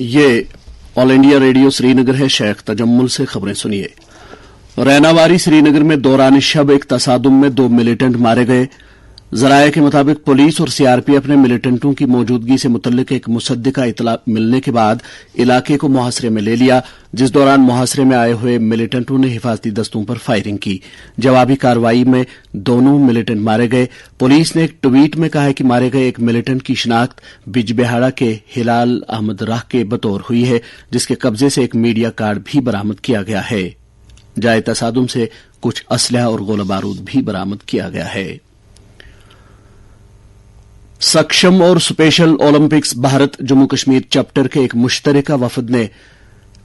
ये all India radio Srinagar है। शेख तजम्मुल से खबरें सुनिए। रैनावारी श्रीनगर में दौरान शब एक तसादुम में 2 मिलिटेंट मारे गए। जराये के मुताबिक पुलिस और सीआरपीएफ ने मिलिटेंटों की मौजूदगी से मुतल्लिक एक मुसद्दिका इतला मिलने के बाद इलाके को मुहासरे में ले लिया, जिस दौरान मुहासरे में आए हुए मिलिटेंटों ने हिफाजती दस्तों पर फायरिंग की। जवाबी कार्रवाई में दोनों मिलिटेंट मारे गए। पुलिस ने एक ट्वीट में कहा है कि मारे गए एक मिलिटेंट की शिनाख्त बिजबेहाड़ा के हिलाल अहमद राह के बतौर हुई है, जिसके कब्जे से एक मीडिया कार्ड भी बरामद किया गया है। जाए तसादुम से कुछ असलहा और गोला बारूद भी बरामद किया गया है। सक्षम और special Olympics Bharat Jammu Kashmir chapter के एक मुश्तरका वफद ने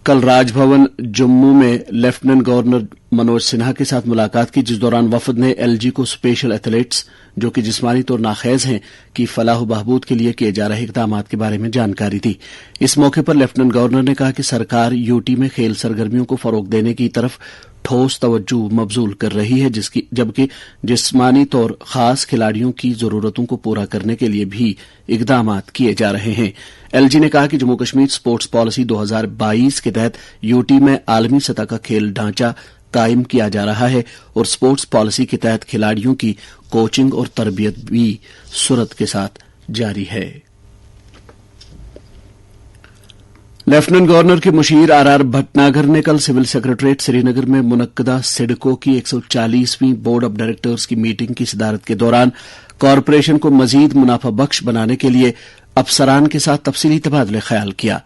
कल राजभवन जम्मू में लेफ्टिनेंट गवर्नर मनोज सिन्हा के साथ मुलाकात की, जिस दौरान वफद ने एलजी को स्पेशल एथलीट्स जो कि जिस्मानी तौर नाखेज हैं की फलाह बहबूद के लिए किए जा रहे इकदाम के बारे में जानकारी दी। इस मौके पर लेफ्टिनेंट गवर्नर ने कहा कि सरकार यूटी में खेल सरगर्मियों को फरोग देने की तरफ ठोस तवज्जो मबजूल कर रही है, जबकि जिस्मानी तौर खास खिलाड़ियों की जरूरतों को पूरा करने के लिए भी इकदाम किए जा रहे हैं। एलजी ने कहा कि जम्मू कश्मीर स्पोर्ट्स पॉलिसी 2022 के तहत यूटी में आलमी सतह का खेल ढांचा कायम किया जा रहा है और स्पोर्ट्स पॉलिसी के तहत खिलाड़ियों की कोचिंग और तरबियत भी सूरत के साथ जारी है। लेफ्टिनेंट गवर्नर के मुशीर आरआर भटनागर ने कल सिविल सेक्रेटरीट श्रीनगर में मुनक्कदा सिडको की 140वीं बोर्ड ऑफ डायरेक्टर्स की मीटिंग की सदारत के दौरान कॉरपोरेशन को मजीद मुनाफा बख्श बनाने के लिए अफसरान के साथ तफसीली तबादले ख्याल किया।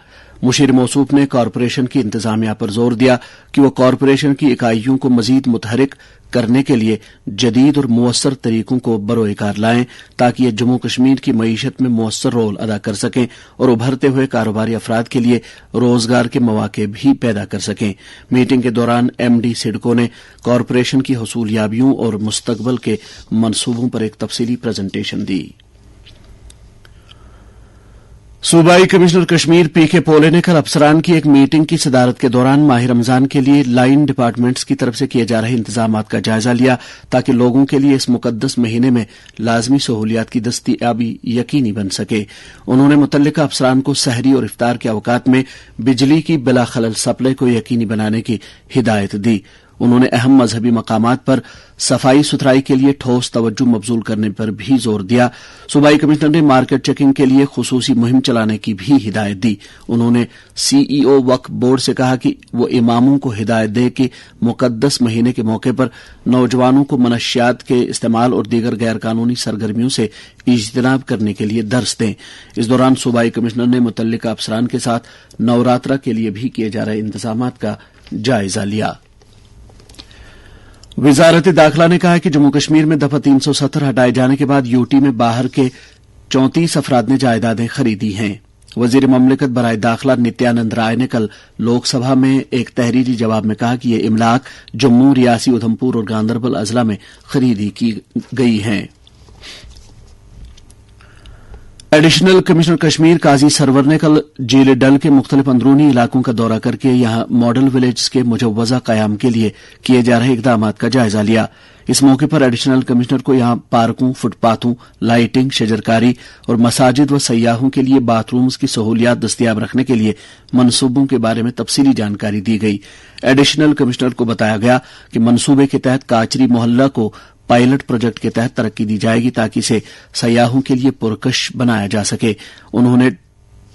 मुशीर मौसूफ ने कॉरपोरेशन की इंतजामिया पर जोर दिया कि वह कॉरपोरेशन की इकाइयों को मजीद मुतहरिक करने के लिए जदीद और मुअस्सर तरीकों को बरोएकार लाएं, ताकि ये जम्मू कश्मीर की मईशत में मुअस्सर रोल अदा कर सकें और उभरते हुए कारोबारी अफराद के लिए रोजगार के मौके भी पैदा कर सकें। मीटिंग के दौरान एमडी सिडको ने कॉरपोरेशन की हसूलियाबियों और मुस्तकबल के मंसूबों पर एक तफसीली प्रेजेंटेशन दी। सूबाई कमिश्नर कश्मीर पीके पोले ने कल अफसरान की एक मीटिंग की सदारत के दौरान माह रमजान के लिए लाइन डिपार्टमेंट्स की तरफ से किए जा रहे इंतजाम का जायजा लिया, ताकि लोगों के लिए इस मुकद्दस महीने में लाजमी सहूलियात की दस्तयाबी यकीनी बन सके। उन्होंने मुतल्लिका अफसरान को सहरी और इफ्तार के अवकात में बिजली की बिला खलल सप्लाई को यकीनी बनाने की हिदायत दी। उन्होंने अहम मजहबी मकामात पर सफाई सुथराई के लिए ठोस तवज्जो मबजूल करने पर भी जोर दिया। सूबाई कमिश्नर ने मार्केट चेकिंग के लिए खुसूसी मुहिम चलाने की भी हिदायत दी। उन्होंने सीईओ वक्फ बोर्ड से कहा कि वो इमामों को हिदायत दे कि मुकद्दस महीने के मौके पर नौजवानों को मनशियात के इस्तेमाल और दीगर गैर कानूनी सरगर्मियों से इज्तनाब करने के लिए दर्स दें। इस दौरान सूबाई कमिश्नर ने मुतल्लिका अफसरान के साथ नवरात्रा के लिए भी किए जा रहे इंतजामात का जायजा लिया। वजारत दाखिला ने कहा है कि जम्मू कश्मीर में दफा 370 हटाए जाने के बाद यूटी में बाहर के 34 अफराद ने जायदादें खरीदी हैं। वजीर ममलिकत बराए दाखिला नित्यानंद राय ने कल लोकसभा में एक तहरीरी जवाब में कहा कि ये इमलाक जम्मू, रियासी, उधमपुर और गांदरबल अजला में खरीदी की गई हैं। एडिशनल कमिश्नर कश्मीर काजी सरवर ने कल झील डल के मुख्तलिफ अंदरूनी इलाकों का दौरा करके यहां मॉडल विलेज के मुजव्वजा कयाम के लिए किए जा रहे इकदाम का जायजा लिया। इस मौके पर एडिशनल कमिश्नर को यहां पार्कों, फुटपाथों, लाइटिंग, शजरकारी और मसाजिद व सयाहों के लिए बाथरूम्स की सहूलियात दस्तयाब रखने के लिए मनसूबों के बारे में तफसीली जानकारी दी गई। एडिशनल कमिश्नर को बताया गया कि मनसूबे के तहत काचरी मोहल्ला को पायलट प्रोजेक्ट के तहत तरक्की दी जाएगी, ताकि इसे सयाहों के लिए पुरकश बनाया जा सके। उन्होंने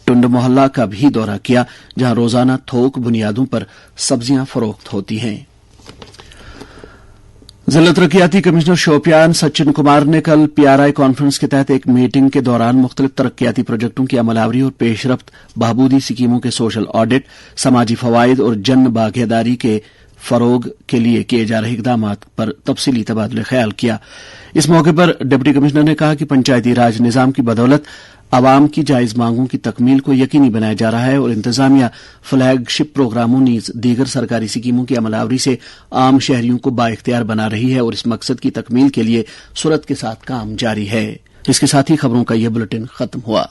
टुंड मोहल्ला का भी दौरा किया, जहां रोजाना थोक बुनियादों पर सब्जियां फरोख्त होती हैं। जिला तरक्याती कमिश्नर शोपियान सचिन कुमार ने कल पीआरआई कॉन्फ्रेंस के तहत एक मीटिंग के दौरान मुख्तलिफ तरक्याती प्रोजेक्टों की अमलावरी और पेशरफ्त, बहबूदी स्कीमों के सोशल ऑडिट, समाजी फवायद और जन भागीदारी के फरोग के लिए किए जा रहे इकदाम पर तफसीली तबादले ख्याल किया। इस मौके पर डिप्टी कमिश्नर ने कहा कि पंचायती राज निजाम की बदौलत आवाम की जायज मांगों की तकमील को यकीनी बनाया जा रहा है और इंतजामिया फ्लैगशिप प्रोग्रामों नीज दीगर सरकारी स्कीमों की अमलावरी से आम शहरियों को बाइख्तियार बना रही है और इस मकसद की तकमील के लिए सूरत के साथ काम जारी है। इसके साथ ही खबरों का यह बुलेटिन खत्म हुआ।